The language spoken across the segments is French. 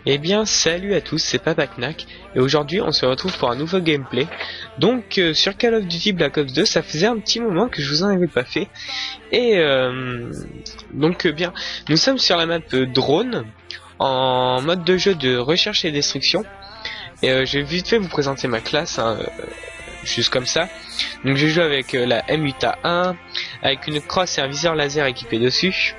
Eh bien salut à tous, c'est Papa Knack et aujourd'hui on se retrouve pour un nouveau gameplay. Donc sur Call of Duty Black Ops 2, ça faisait un petit moment que je vous en avais pas fait. Et bien, nous sommes sur la map drone en mode de jeu de recherche et destruction. Et je vais vite fait vous présenter ma classe, juste comme ça. Donc je joue avec la M8A1 avec une crosse et un viseur laser équipé dessus.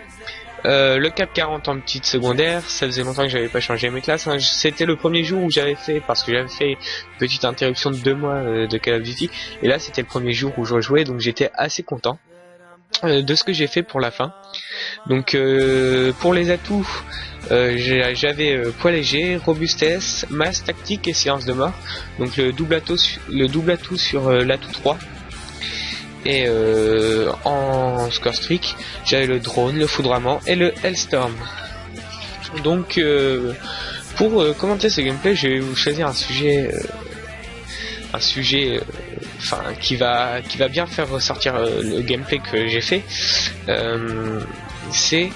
Le Cap 40 en petite secondaire, ça faisait longtemps que j'avais pas changé mes classes, hein. C'était le premier jour où j'avais fait, parce que j'avais fait une petite interruption de 2 mois de Call of Duty, et là c'était le premier jour où je rejouais, donc j'étais assez content de ce que j'ai fait pour la fin. Donc pour les atouts, j'avais poids léger, robustesse, masse tactique et silence de mort, donc le double atout sur l'atout 3. Et en score streak, j'avais le drone, le foudroiement et le Hellstorm. Donc pour commenter ce gameplay, je vais vous choisir un sujet qui va bien faire ressortir le gameplay que j'ai fait. C'est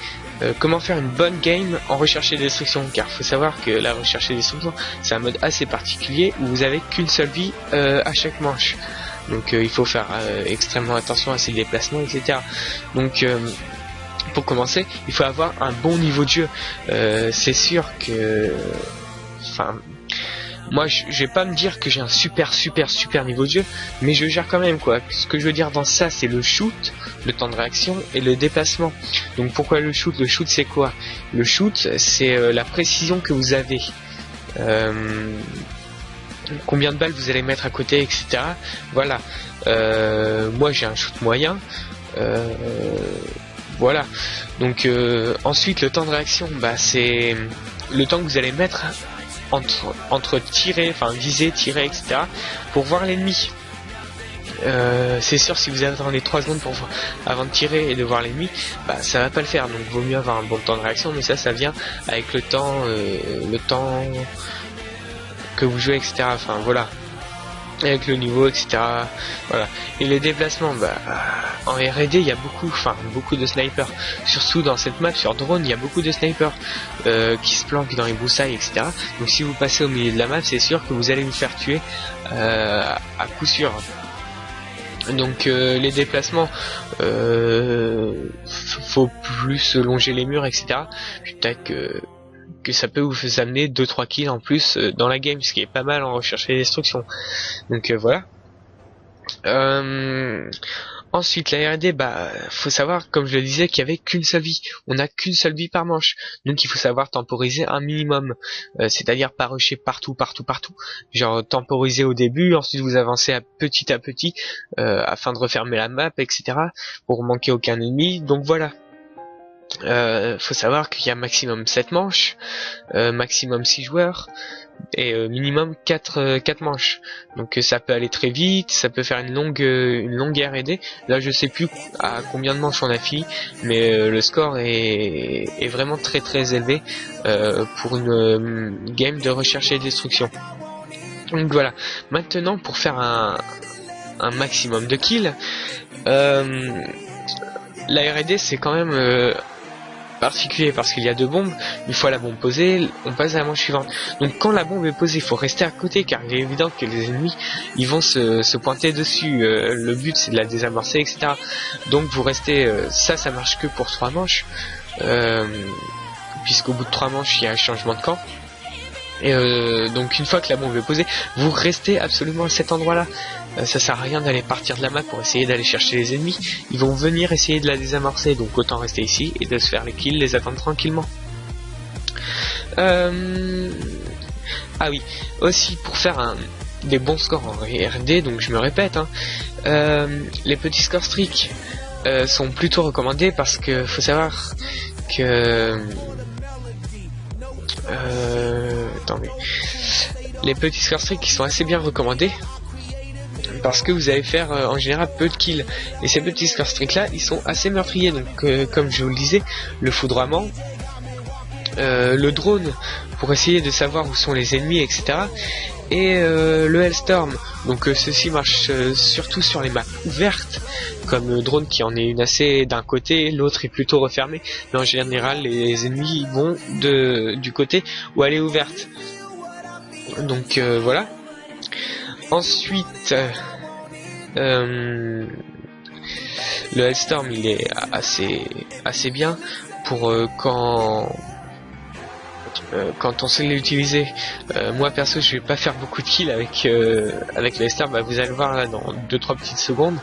comment faire une bonne game en recherche et destruction, car faut savoir que la recherche et destruction c'est un mode assez particulier où vous avez qu'une seule vie à chaque manche. Donc il faut faire extrêmement attention à ses déplacements, etc. Donc pour commencer, il faut avoir un bon niveau de jeu. C'est sûr que, moi je vais pas me dire que j'ai un super niveau de jeu, mais je gère quand même quoi. Ce que je veux dire dans ça, c'est le shoot, le temps de réaction et le déplacement. Donc pourquoi le shoot? Le shoot c'est quoi? Le shoot c'est la précision que vous avez. Combien de balles vous allez mettre à côté, etc. Voilà. Moi j'ai un shoot moyen. Voilà. Donc ensuite le temps de réaction, c'est le temps que vous allez mettre entre tirer, viser, tirer, etc. pour voir l'ennemi. C'est sûr, si vous attendez 3 secondes avant de tirer et de voir l'ennemi, ça va pas le faire. Donc vaut mieux avoir un bon temps de réaction, mais ça vient avec le temps que vous jouez, etc. Voilà, avec le niveau, etc. Voilà. Et les déplacements, en R&D il y a beaucoup de snipers, surtout dans cette map sur drone. Il y a beaucoup de snipers qui se planquent dans les broussailles, etc. Donc si vous passez au milieu de la map, c'est sûr que vous allez vous faire tuer à coup sûr. Donc les déplacements, faut plus longer les murs, etc. Puis peut-être que ça peut vous amener 2-3 kills en plus dans la game, ce qui est pas mal en recherche et destruction. Donc voilà. Ensuite la R&D, faut savoir, comme je le disais, qu'il y avait qu'une seule vie. On n'a qu'une seule vie par manche, donc il faut savoir temporiser un minimum, c'est-à-dire pas rusher partout, genre temporiser au début, ensuite vous avancez à petit afin de refermer la map, etc. pour manquer aucun ennemi. Donc voilà. Faut savoir qu'il y a maximum 7 manches, maximum 6 joueurs et minimum 4 manches. Donc ça peut aller très vite, ça peut faire une longue R&D. Là je sais plus à combien de manches on a fini, mais le score est vraiment très élevé pour une game de recherche et destruction. Donc voilà, maintenant pour faire un maximum de kills, la R&D c'est quand même particulier parce qu'il y a 2 bombes. Une fois la bombe posée, on passe à la manche suivante. Donc quand la bombe est posée, il faut rester à côté, car il est évident que les ennemis ils vont se pointer dessus. Le but c'est de la désamorcer, etc. Donc vous restez, ça marche que pour 3 manches, puisqu'au bout de 3 manches il y a un changement de camp. Et donc une fois que la bombe est posée, vous restez absolument à cet endroit là. Ça sert à rien d'aller partir de la map pour essayer d'aller chercher les ennemis. Ils vont venir essayer de la désamorcer, donc autant rester ici et de se faire les kills, les attendre tranquillement. Ah oui, aussi pour faire des bons scores en R&D, donc je me répète, les petits scores streak sont plutôt recommandés, parce que faut savoir que attendez, les petits scores streak qui sont assez bien recommandés parce que vous allez faire en général peu de kills, et ces petits scores streak là ils sont assez meurtriers. Donc comme je vous le disais, le foudroiement, le drone pour essayer de savoir où sont les ennemis, etc. Et le Hellstorm, donc ceci marche surtout sur les maps ouvertes, comme le drone qui en est une assez d'un côté, l'autre est plutôt refermé, mais en général les ennemis vont du côté où elle est ouverte. Donc voilà. Ensuite, le Hellstorm il est assez bien pour quand on sait l'utiliser. Moi perso je vais pas faire beaucoup de kills avec le Hellstorm, vous allez le voir là dans 2-3 petites secondes,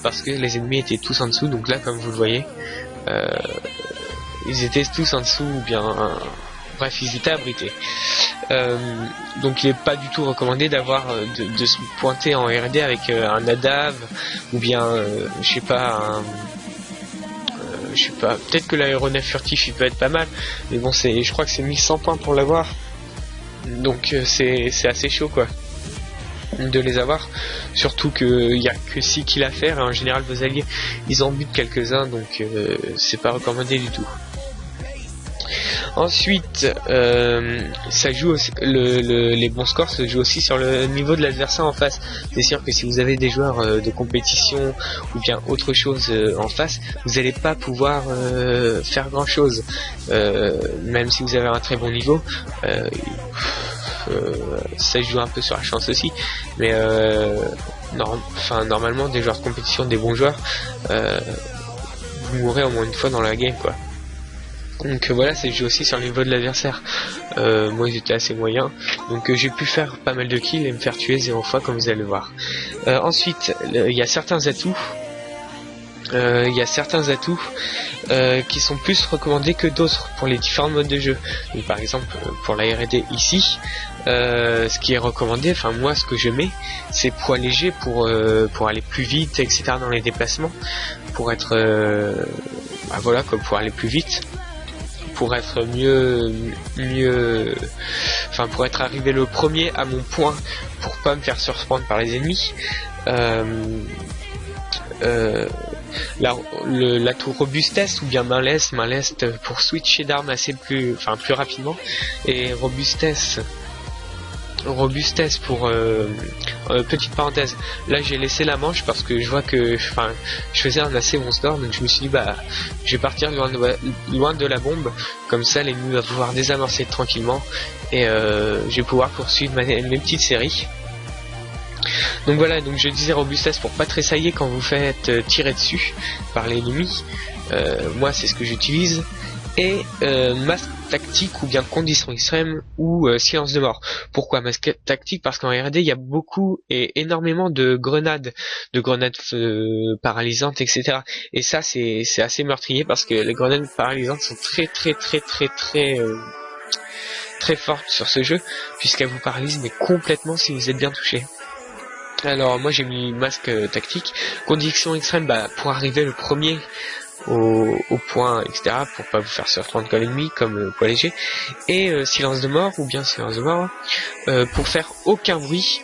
parce que les ennemis étaient tous en dessous, donc là comme vous le voyez, ils étaient tous en dessous, ou bien bref ils étaient abrités. Donc il est pas du tout recommandé d'avoir de se pointer en R&D avec un Nadav, ou bien je sais pas, peut-être que l'aéronef furtif il peut être pas mal, mais bon je crois que c'est 1100 points pour l'avoir, donc c'est assez chaud quoi de les avoir, surtout qu'il y a que 6 kills à faire et en général vos alliés ils en butent quelques-uns, donc c'est pas recommandé du tout. Ensuite, ça joue aussi, les bons scores se jouent aussi sur le niveau de l'adversaire en face. C'est sûr que si vous avez des joueurs de compétition ou bien autre chose en face, vous n'allez pas pouvoir faire grand chose, même si vous avez un très bon niveau. Ça joue un peu sur la chance aussi, mais normalement des joueurs de compétition, des bons joueurs, vous mourrez au moins une fois dans la game quoi. Donc voilà, ça joue aussi sur le niveau de l'adversaire. Moi ils étaient assez moyens, donc j'ai pu faire pas mal de kills et me faire tuer 0 fois comme vous allez le voir. Ensuite, il y a certains atouts. Qui sont plus recommandés que d'autres pour les différents modes de jeu. Donc, par exemple pour la R&D ici, ce qui est recommandé, enfin moi ce que je mets, c'est poids léger pour aller plus vite, etc. dans les déplacements, pour être voilà quoi, pour aller plus vite, pour être pour être arrivé le premier à mon point, pour pas me faire surprendre par les ennemis. L'atout robustesse ou bien main leste pour switcher d'armes plus rapidement, et robustesse pour petite parenthèse, là j'ai laissé la manche parce que je vois que je faisais un assez bon score, donc je me suis dit je vais partir loin de la bombe, comme ça l'ennemi va pouvoir désamorcer tranquillement et je vais pouvoir poursuivre mes petites séries. Donc voilà, donc je disais robustesse pour pas tressailler quand vous faites tirer dessus par l'ennemi. Moi c'est ce que j'utilise. Et masque tactique ou bien condition extrême ou silence de mort. Pourquoi masque tactique? Parce qu'en R&D il y a beaucoup et énormément de grenades paralysantes, etc. Et ça c'est assez meurtrier parce que les grenades paralysantes sont très fortes sur ce jeu, puisqu'elles vous paralysent mais complètement si vous êtes bien touché. Alors moi j'ai mis masque tactique, condition extrême pour arriver le premier au point, etc. pour pas vous faire surprendre comme l'ennemi, comme poids léger, et silence de mort ou bien silence de mort pour faire aucun bruit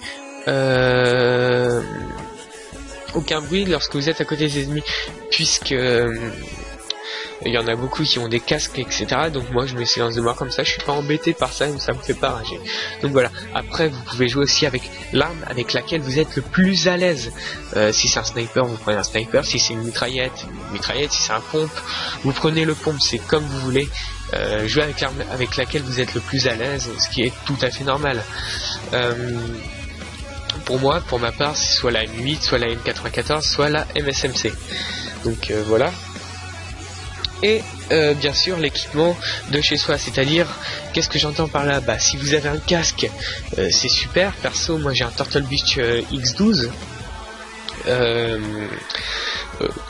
lorsque vous êtes à côté des ennemis, puisque il y en a beaucoup qui ont des casques, etc. Donc moi je mets silence de mort comme ça, je suis pas embêté par ça, ça me fait pas rager. Donc voilà, après vous pouvez jouer aussi avec l'arme avec laquelle vous êtes le plus à l'aise. Si c'est un sniper, vous prenez un sniper, si c'est une mitraillette, si c'est un pompe, vous prenez le pompe, c'est comme vous voulez. Jouer avec l'arme avec laquelle vous êtes le plus à l'aise, ce qui est tout à fait normal. Pour ma part, c'est soit la M8, soit la M94, soit la MSMC. Donc voilà. Et bien sûr l'équipement de chez soi, c'est-à-dire, qu'est-ce que j'entends par là? Si vous avez un casque, c'est super. Perso, moi j'ai un Turtle Beach X12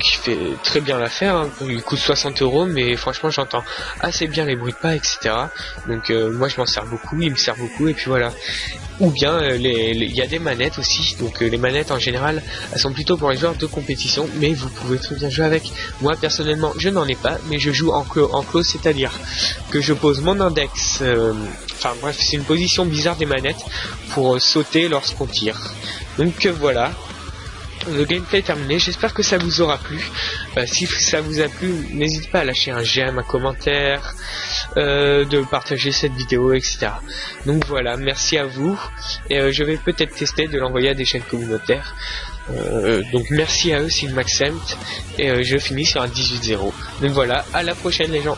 qui fait très bien l'affaire, hein. Il coûte 60 €, mais franchement j'entends assez bien les bruits de pas, etc. Donc moi je m'en sers beaucoup, il me sert beaucoup, et puis voilà. Ou bien il y a des manettes aussi, donc les manettes en général elles sont plutôt pour les joueurs de compétition, mais vous pouvez très bien jouer avec. Moi personnellement je n'en ai pas, mais je joue en close, c'est-à-dire que je pose mon index, bref c'est une position bizarre des manettes pour sauter lorsqu'on tire. Donc voilà. Le gameplay est terminé, j'espère que ça vous aura plu. Si ça vous a plu, n'hésitez pas à lâcher un j'aime, un commentaire, de partager cette vidéo, etc. Donc voilà, merci à vous, et je vais peut-être tester de l'envoyer à des chaînes communautaires. Donc merci à eux s'ils m'acceptent, et je finis sur un 18-0. Donc voilà, à la prochaine les gens.